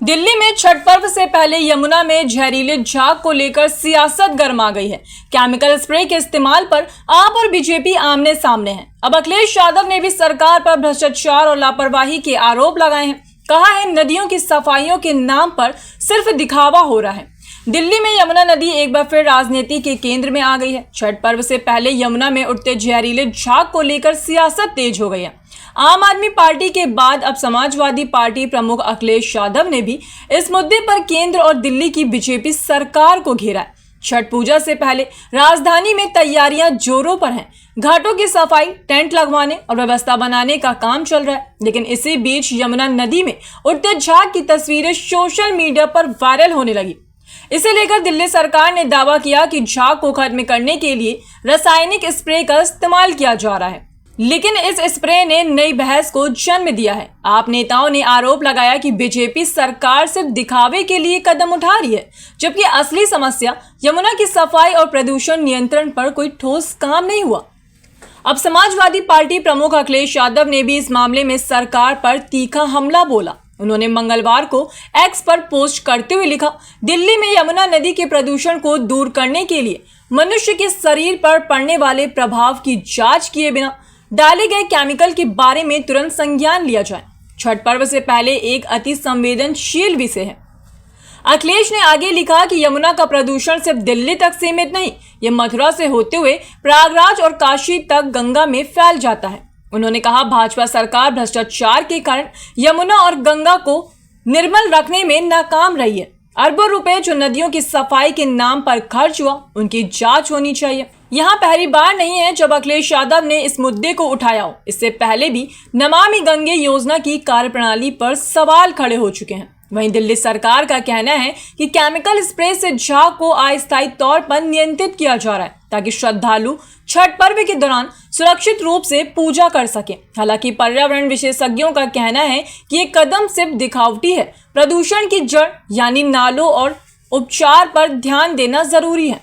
दिल्ली में छठ पर्व से पहले यमुना में जहरीले झाग को लेकर सियासत गर्मा गई है। केमिकल स्प्रे के इस्तेमाल पर आप और बीजेपी आमने सामने हैं। अब अखिलेश यादव ने भी सरकार पर भ्रष्टाचार और लापरवाही के आरोप लगाए हैं। कहा है नदियों की सफाइयों के नाम पर सिर्फ दिखावा हो रहा है। दिल्ली में यमुना नदी एक बार फिर राजनीति के केंद्र में आ गई है। छठ पर्व से पहले यमुना में उठते जहरीले झाग को लेकर सियासत तेज हो गई है। आम आदमी पार्टी के बाद अब समाजवादी पार्टी प्रमुख अखिलेश यादव ने भी इस मुद्दे पर केंद्र और दिल्ली की बीजेपी सरकार को घेरा है। छठ पूजा से पहले राजधानी में तैयारियां जोरों पर हैं। घाटों की सफाई, टेंट लगवाने और व्यवस्था बनाने का काम चल रहा है। लेकिन इसी बीच यमुना नदी में उठते झाग की तस्वीरें सोशल मीडिया पर वायरल होने लगी। इसे लेकर दिल्ली सरकार ने दावा किया कि झाग को खत्म करने के लिए रासायनिक स्प्रे का इस्तेमाल किया जा रहा है। लेकिन इस स्प्रे ने नई बहस को जन्म दिया है। आप नेताओं ने आरोप लगाया कि बीजेपी सरकार सिर्फ दिखावे के लिए कदम उठा रही है, जबकि असली समस्या यमुना की सफाई और प्रदूषण नियंत्रण पर कोई ठोस काम नहीं हुआ। अब समाजवादी पार्टी प्रमुख अखिलेश यादव ने भी इस मामले में सरकार पर तीखा हमला बोला। उन्होंने मंगलवार को एक्स पर पोस्ट करते हुए लिखा, दिल्ली में यमुना नदी के प्रदूषण को दूर करने के लिए मनुष्य के शरीर पर पड़ने वाले प्रभाव की जांच किए बिना डाले गए केमिकल के बारे में तुरंत संज्ञान लिया जाए। छठ पर्व से पहले एक अति संवेदनशील विषय है। अखिलेश ने आगे लिखा कि यमुना का प्रदूषण सिर्फ दिल्ली तक सीमित नहीं, यह मथुरा से होते हुए प्रयागराज और काशी तक गंगा में फैल जाता है। उन्होंने कहा, भाजपा सरकार भ्रष्टाचार के कारण यमुना और गंगा को निर्मल रखने में नाकाम रही है। अरबों रुपए जो नदियों की सफाई के नाम पर खर्च हुआ, उनकी जांच होनी चाहिए। यहाँ पहली बार नहीं है जब अखिलेश यादव ने इस मुद्दे को उठाया हो। इससे पहले भी नमामि गंगे योजना की कार्यप्रणाली पर सवाल खड़े हो चुके हैं। वहीं दिल्ली सरकार का कहना है कि केमिकल स्प्रे से झाग को अस्थायी तौर पर नियंत्रित किया जा रहा है, ताकि श्रद्धालु छठ पर्व के दौरान सुरक्षित रूप से पूजा कर सके। हालांकि पर्यावरण विशेषज्ञों का कहना है कि ये कदम सिर्फ दिखावटी है। प्रदूषण की जड़ यानी नालों और उपचार पर ध्यान देना जरूरी है।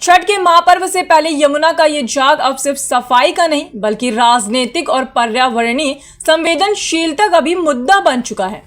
छठ के महापर्व से पहले यमुना का ये झाग अब सिर्फ सफाई का नहीं, बल्कि राजनीतिक और पर्यावरणीय संवेदनशीलता का भी मुद्दा बन चुका है।